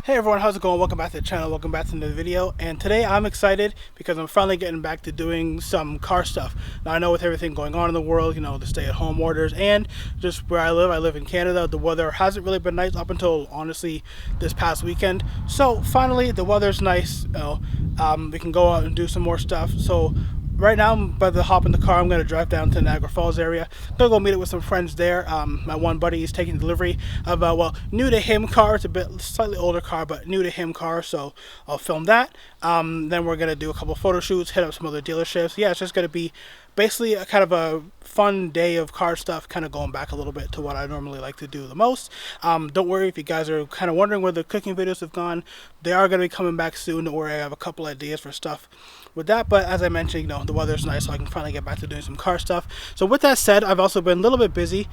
Hey everyone, how's it going? Welcome back to the channel, welcome back to another video. And today I'm excited because I'm finally getting back to doing some car stuff. Now I know with everything going on in the world, you know, the stay-at-home orders and just where I live in Canada, the weather hasn't really been nice up until honestly this past weekend. So finally the weather's nice, we can go out and do some more stuff. So right now I'm about to hop in the car. I'm going to drive down to Niagara Falls area. I'm going to go meet up with some friends there. My one buddy is taking delivery of a, new to him car. It's a bit slightly older car, but new to him car, so I'll film that. Then we're going to do a couple photo shoots, hit up some other dealerships. Yeah, it's just going to be basically a kind of a fun day of car stuff, kind of going back a little bit to what I normally like to do the most. Don't worry if you guys are kind of wondering where the cooking videos have gone. They are going to be coming back soon. Don't worry, I have a couple ideas for stuff with that, but as I mentioned, you know, the weather's nice, so I can finally get back to doing some car stuff. So with that said, I've also been a little bit busy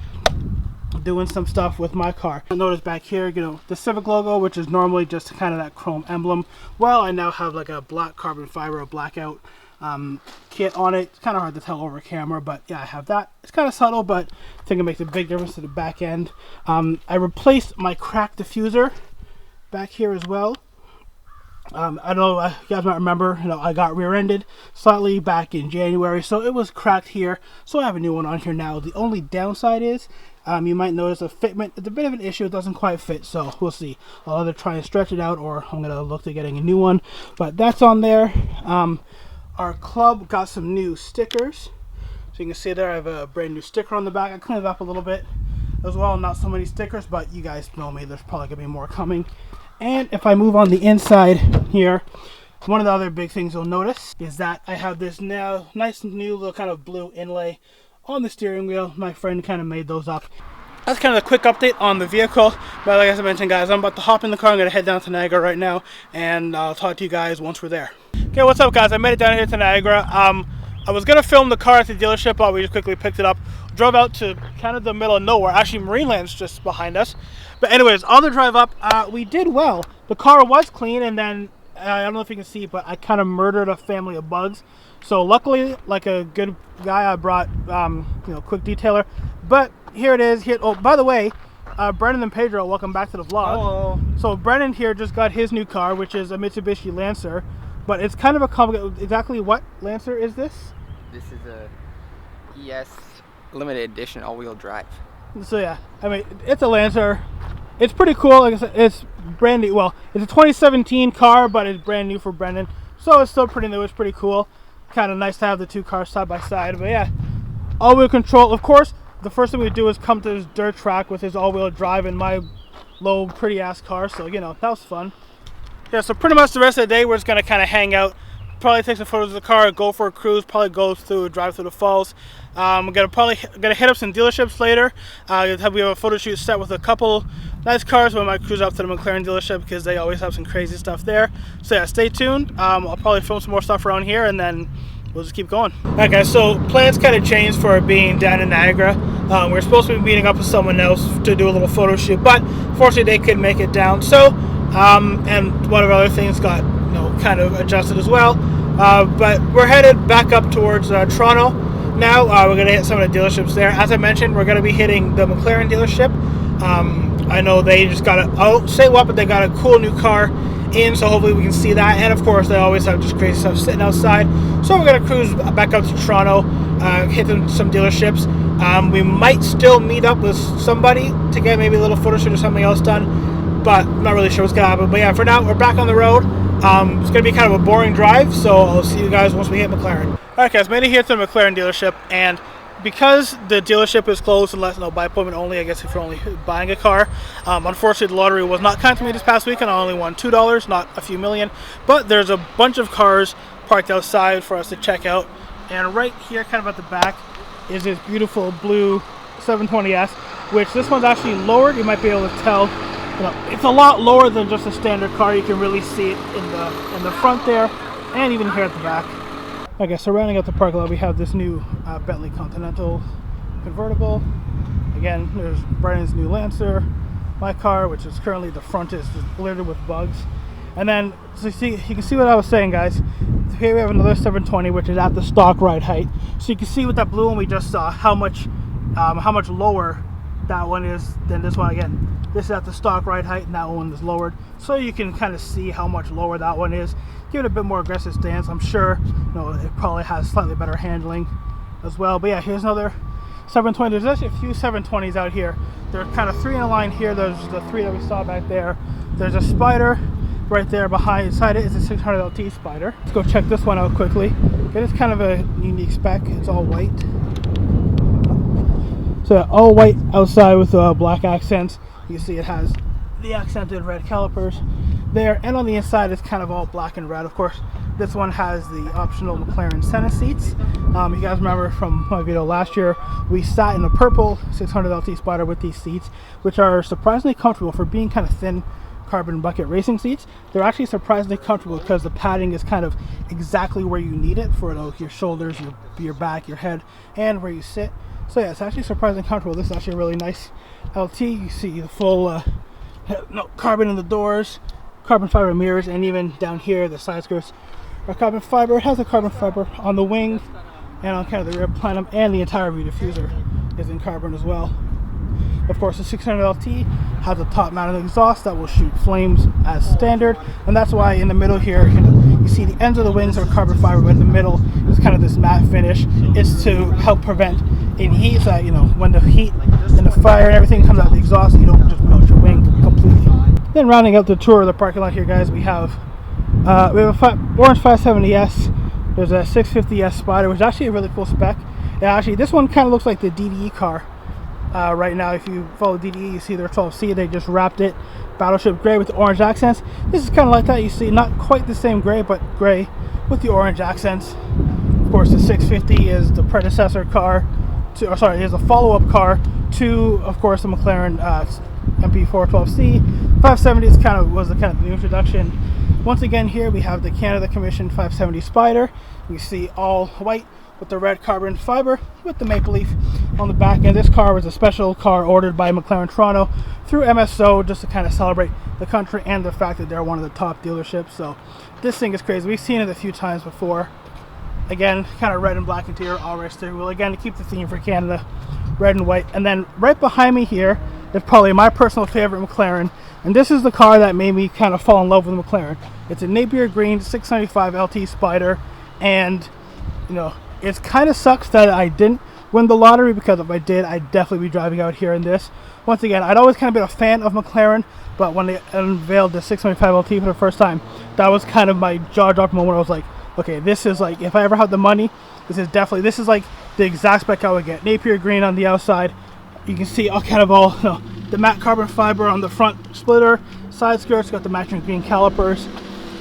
doing some stuff with my car. Notice back here, you know, the Civic logo, which is normally just kind of that chrome emblem. Well, I now have like a black carbon fiber, a blackout kit on it. It's kind of hard to tell over camera, but yeah, I have that. It's kind of subtle, but I think it makes a big difference to the back end. I replaced my cracked diffuser back here as well. I don't know, you guys might remember, you know, I got rear-ended slightly back in January, so it was cracked here, so I have a new one on here now. The only downside is, you might notice a fitment, it's a bit of an issue, it doesn't quite fit, so we'll see. I'll either try and stretch it out, or I'm going to look to getting a new one, but that's on there. Our club got some new stickers, so you can see there I have a brand new sticker on the back. I cleaned it up a little bit as well, not so many stickers, but you guys know me, there's probably going to be more coming. And if I move on the inside here, one of the other big things you'll notice is that I have this now nice new little kind of blue inlay on the steering wheel. My friend kind of made those up. That's kind of a quick update on the vehicle. But like I mentioned, guys, I'm about to hop in the car. I'm going to head down to Niagara right now, and I'll talk to you guys once we're there. Okay, what's up, guys? I made it down here to Niagara. I was going to film the car at the dealership, but we just quickly picked it up. Drove out to kind of the middle of nowhere. Actually, Marineland's just behind us. But anyways, on the drive up, we did well. The car was clean, and then, I don't know if you can see, but I kind of murdered a family of bugs. So luckily, like a good guy, I brought, you know, quick detailer. But here it is. Here, oh, by the way, Brennan and Pedro, welcome back to the vlog. Hello. So Brennan here just got his new car, which is a Mitsubishi Lancer. But it's kind of a complicated, exactly what Lancer is this? This is a ES limited edition all-wheel drive. So yeah, I mean, it's a Lancer. It's pretty cool. Like I said, it's brand new. Well, it's a 2017 car, but it's brand new for Brendan. So it's still pretty new. It's pretty cool. Kind of nice to have the two cars side by side. But yeah, all-wheel control. Of course, the first thing we do is come to this dirt track with his all-wheel drive in my low, pretty-ass car. So, you know, that was fun. Yeah, so pretty much the rest of the day, we're just going to kind of hang out. Probably take some photos of the car, go for a cruise, probably drive through the falls. We're gonna hit up some dealerships later. We have a photo shoot set with a couple nice cars. We might cruise up to the McLaren dealership because they always have some crazy stuff there. So yeah, stay tuned. I'll probably film some more stuff around here, and then we'll just keep going. Alright guys, so plans kind of changed for being down in Niagara. We're supposed to be meeting up with someone else to do a little photo shoot, but fortunately they couldn't make it down. So, and one of our other things got, you know, kind of adjusted as well. But we're headed back up towards Toronto now. We're going to hit some of the dealerships there. As I mentioned, we're going to be hitting the McLaren dealership. I know they just got I won't say what, but they got a cool new car in, so hopefully we can see that. And of course, they always have just crazy stuff sitting outside. So we're going to cruise back up to Toronto, hit some dealerships. We might still meet up with somebody to get maybe a little photo shoot or something else done, but I'm not really sure what's going to happen. But yeah, for now, we're back on the road. It's going to be kind of a boring drive, so I'll see you guys once we hit McLaren. Alright guys, made it here to the McLaren dealership, and because the dealership is closed unless, you know, by appointment only, I guess if you're only buying a car, unfortunately the lottery was not kind to me this past week, and I only won $2, not a few million, but there's a bunch of cars parked outside for us to check out, and right here, kind of at the back, is this beautiful blue 720S, which this one's actually lowered. You might be able to tell. You know, it's a lot lower than just a standard car. You can really see it in the front there, and even here at the back. Okay, so rounding out the parking lot, we have this new Bentley Continental Convertible. Again, there's Brian's new Lancer, my car, which is currently the front is just littered with bugs. And then, so you can see what I was saying, guys. Here we have another 720, which is at the stock ride height. So you can see with that blue one we just saw how much lower that one is than this one. Again, this is at the stock ride height and that one is lowered, so you can kind of see how much lower that one is. Give it a bit more aggressive stance. I'm sure it probably has slightly better handling as well. But yeah, here's another 720. There's actually a few 720s out here. There are kind of 3 in a line here. There's the 3 that we saw back there. There's a Spider right there beside it is a 600 LT Spider. Let's go check this one out quickly. It is kind of a unique spec. It's all white. So all white outside with black accents. You see it has the accented red calipers there, and on the inside it's kind of all black and red. Of course, this one has the optional McLaren Senna seats. You guys remember from my video last year, we sat in a purple 600 LT Spider with these seats, which are surprisingly comfortable for being kind of thin carbon bucket racing seats. They're actually surprisingly comfortable because the padding is kind of exactly where you need it for your shoulders, your back, your head, and where you sit. So yeah, it's actually surprisingly comfortable. This is actually a really nice LT. You see the full carbon in the doors, carbon fiber mirrors, and even down here the side skirts are carbon fiber. It has a carbon fiber on the wing and on kind of the rear plenum, and the entire rear diffuser is in carbon as well. Of course, the 600 LT has a top mounted exhaust that will shoot flames as standard, and that's why in the middle here, you see the ends of the wings are carbon fiber, but in the middle is kind of this matte finish. It's to help prevent any heat, so that, when the heat and the fire and everything comes out of the exhaust, you don't just melt your wing completely. Then rounding out the tour of the parking lot here, guys, we have a orange 570S. There's a 650S Spider, which is actually a really cool spec. Yeah, actually, this one kind of looks like the DDE car. Right now, if you follow DDE, you see their 12C. They just wrapped it battleship gray with the orange accents. This is kind of like that. You see, not quite the same gray, but gray with the orange accents. Of course, the 650 is the predecessor car is a follow-up car to, of course, the McLaren MP412C. 570 was the kind of the introduction. Once again, here we have the Canada Commission 570 Spider. We see all white with the red carbon fiber with the maple leaf on the back. And this car was a special car ordered by McLaren Toronto through MSO just to kind of celebrate the country and the fact that they're one of the top dealerships. So this thing is crazy. We've seen it a few times before. Again, kind of red and black interior, all red steering wheel. Again, to keep the theme for Canada, red and white. And then right behind me here is probably my personal favorite McLaren, and this is the car that made me kind of fall in love with McLaren. It's a Napier Green 695 LT Spider, and it kind of sucks that I didn't win the lottery, because if I did, I'd definitely be driving out here in this. Once again, I'd always kind of been a fan of McLaren, but when they unveiled the 695 LT for the first time, that was kind of my jaw-dropping moment. I was like, okay, this is like, if I ever have the money, this is like the exact spec I would get. Napier Green on the outside. You can see the matte carbon fiber on the front splitter, side skirts got the matching green calipers,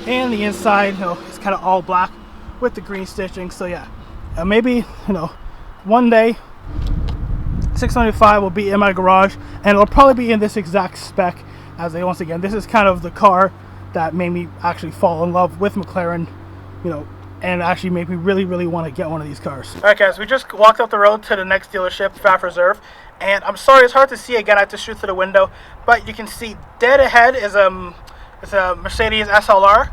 and the inside, it's kind of all black with the green stitching. So yeah, maybe one day 695 will be in my garage, and it'll probably be in this exact spec as once again, this is kind of the car that made me actually fall in love with McLaren, and actually made me really, really want to get one of these cars. All right, guys, we just walked up the road to the next dealership, Pfaff Reserve, and I'm sorry, it's hard to see. Again, I have to shoot through the window, but you can see dead ahead is a Mercedes SLR,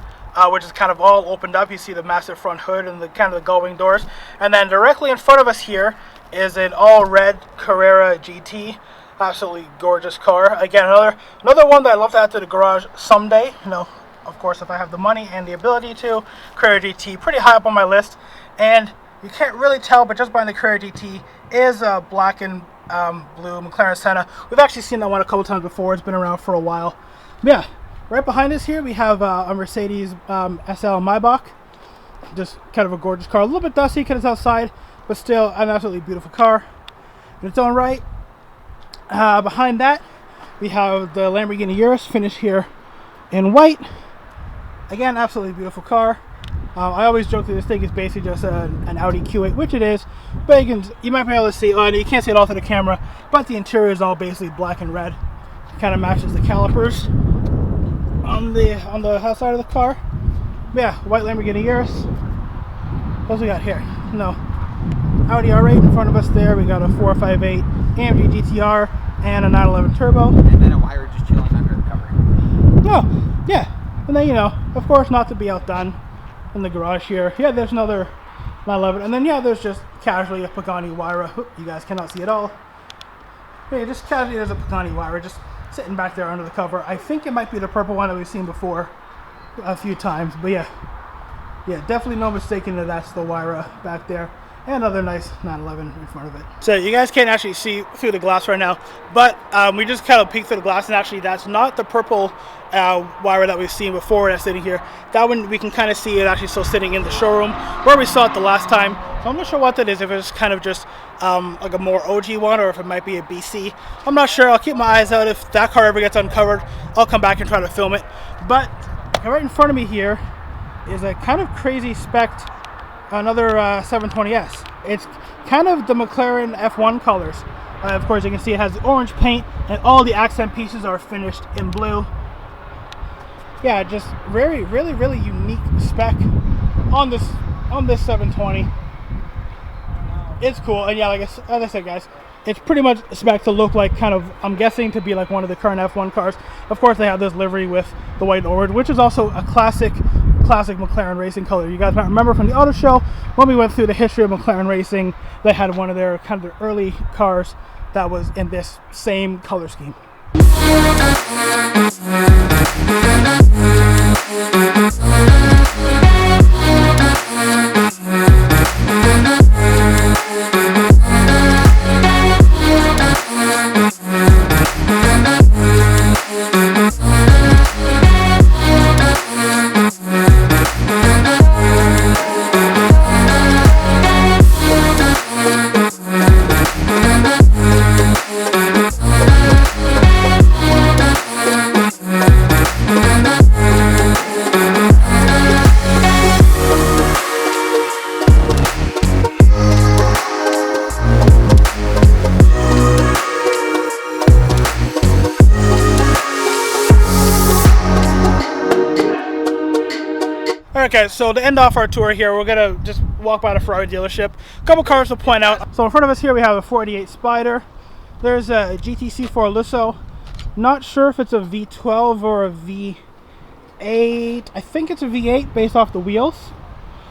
which is kind of all opened up. You see the massive front hood and the kind of the gull-wing doors, and then directly in front of us here is an all-red Carrera GT. Absolutely gorgeous car. Again, another one that I'd love to add to the garage someday. Of course, if I have the money and the ability to. Carrera GT, pretty high up on my list, and you can't really tell, but just buying the Carrera GT is a black and blue McLaren Senna. We've actually seen that one a couple times before. It's been around for a while. But yeah, right behind us here we have a Mercedes SL Maybach. Just kind of a gorgeous car. A little bit dusty because it's outside, but still an absolutely beautiful car in its own right. Behind that we have the Lamborghini Euros, finished here in white. Again, absolutely beautiful car. I always joke that this thing is basically just an Audi Q8, which it is, but you might be able to see, you can't see it all through the camera, but the interior is all basically black and red. It kind of matches the calipers on the outside of the car. But yeah, white Lamborghini Euros. What else we got here? Audi R8 in front of us there. We got a 458 AMG GTR and a 911 Turbo. And then a wire just chilling under the cover. Yeah. And then, of course, not to be outdone, in the garage here, there's another 911. And then, there's just casually a Pagani Huayra. You guys cannot see it all. Yeah, just casually there's a Pagani Huayra just sitting back there under the cover. I think it might be the purple one that we've seen before a few times, but yeah, definitely no mistaking that that's the Huayra back there. And another nice 911 in front of it. So you guys can't actually see through the glass right now, but we just kind of peeked through the glass, and actually that's not the purple Huayra that we've seen before that's sitting here. That one we can kind of see it actually still sitting in the showroom where we saw it the last time. So I'm not sure what that is, if it's kind of just like a more OG one or if it might be a BC. I'm not sure. I'll keep my eyes out. If that car ever gets uncovered, I'll come back and try to film it. But right in front of me here is a kind of crazy spec, another 720S. It's kind of the McLaren F1 colors. Of course, you can see it has the orange paint and all the accent pieces are finished in blue. Yeah, just really unique spec on this 720. It's cool, and yeah, as I said, guys, it's pretty much spec to look like kind of, I'm guessing, to be like one of the current F1 cars. Of course, they have this livery with the white and orange, which is also a classic McLaren racing color. You guys might remember from the auto show when we went through the history of McLaren racing, they had one of their kind of their early cars that was in this same color scheme. Okay, so to end off our tour here, we're gonna just walk by the Ferrari dealership. A couple cars to point out. So in front of us here we have a 488 Spider. There's a GT4 Lusso. Not sure if it's a V12 or a V8. I think it's a V8 based off the wheels.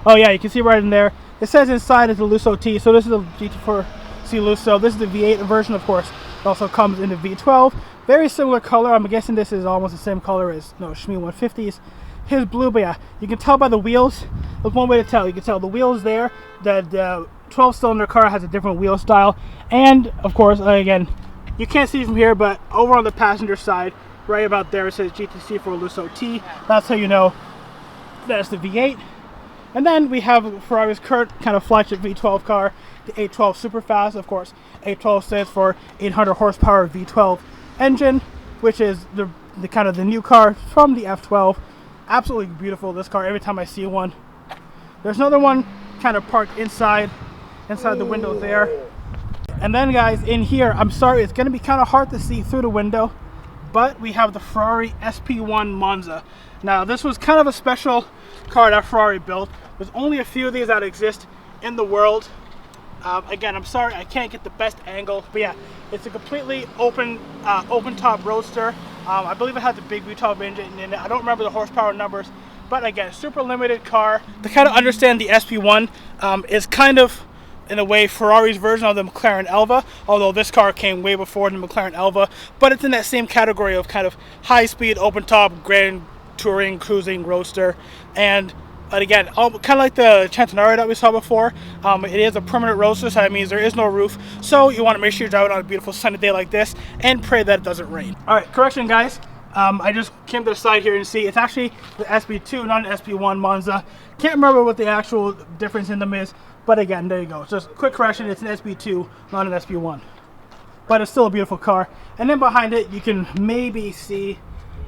Oh yeah, you can see right in there. It says inside it's a Lusso T, so this is a GT4C Lusso. This is the V8 version, of course. It also comes in the V12. Very similar color. I'm guessing this is almost the same color as Sp1 150s. His blue, but yeah, you can tell by the wheels. Look, one way to tell, you can tell the wheels there. The 12-cylinder car has a different wheel style, and of course, again, you can't see from here, but over on the passenger side, right about there, it says GT4 Lusso T. That's how you know that's the V8. And then we have Ferrari's current kind of flagship V12 car, the 812 Superfast. Of course, 812 stands for 800 horsepower V12 engine, which is the kind of the new car from the F12. Absolutely beautiful, this car, every time I see one. There's another one kind of parked inside the window there. And then, guys, in here, I'm sorry, it's going to be kind of hard to see through the window, but we have the Ferrari Sp1 Monza. Now, this was kind of a special car that Ferrari built. There's only a few of these that exist in the world. Again, I'm sorry, I can't get the best angle, but yeah, it's a completely open top roadster. I believe it has a big V12 engine in it. I don't remember the horsepower numbers, but again, super limited car. To kind of understand the Sp1 is kind of, in a way, Ferrari's version of the McLaren Elva, although this car came way before the McLaren Elva, but it's in that same category of kind of high-speed, open-top, grand touring, cruising roadster. And again, kind of like the Centenario that we saw before, it is a permanent roadster, so that means there is no roof. So you want to make sure you're driving on a beautiful sunny day like this and pray that it doesn't rain. All right, correction, guys. I just came to the side here and see it's actually the SP2, not an SP1 Monza. Can't remember what the actual difference in them is, but again, there you go. Just quick correction, it's an SP2, not an SP1. But it's still a beautiful car. And then behind it, you can maybe see,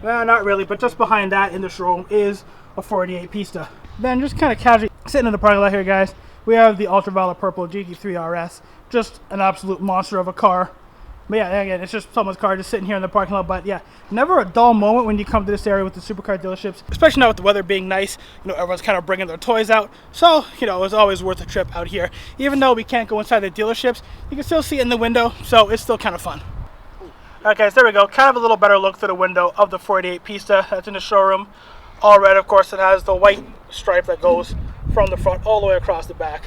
well, not really, but just behind that in the showroom is a 48 Pista. Then just kind of casually sitting in the parking lot here, guys, we have the ultraviolet purple GT3 RS. Just an absolute monster of a car. But yeah, again, it's just someone's car just sitting here in the parking lot. But yeah, never a dull moment when you come to this area with the supercar dealerships, especially now with the weather being nice. Everyone's kind of bringing their toys out. So, it's always worth a trip out here. Even though we can't go inside the dealerships, you can still see it in the window. So it's still kind of fun. Okay, so there we go. Kind of a little better look through the window of the 48 Pista that's in the showroom. All red, of course. It has the white stripe that goes from the front all the way across the back.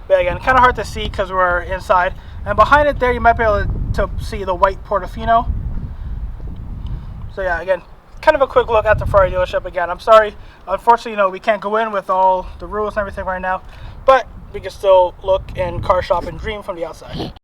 But again, kind of hard to see because we're inside. And behind it there, you might be able to to see the white Portofino. So yeah, again, kind of a quick look at the Ferrari dealership. Again, I'm sorry, unfortunately, you know, we can't go in with all the rules and everything right now, but we can still look and car shop and dream from the outside.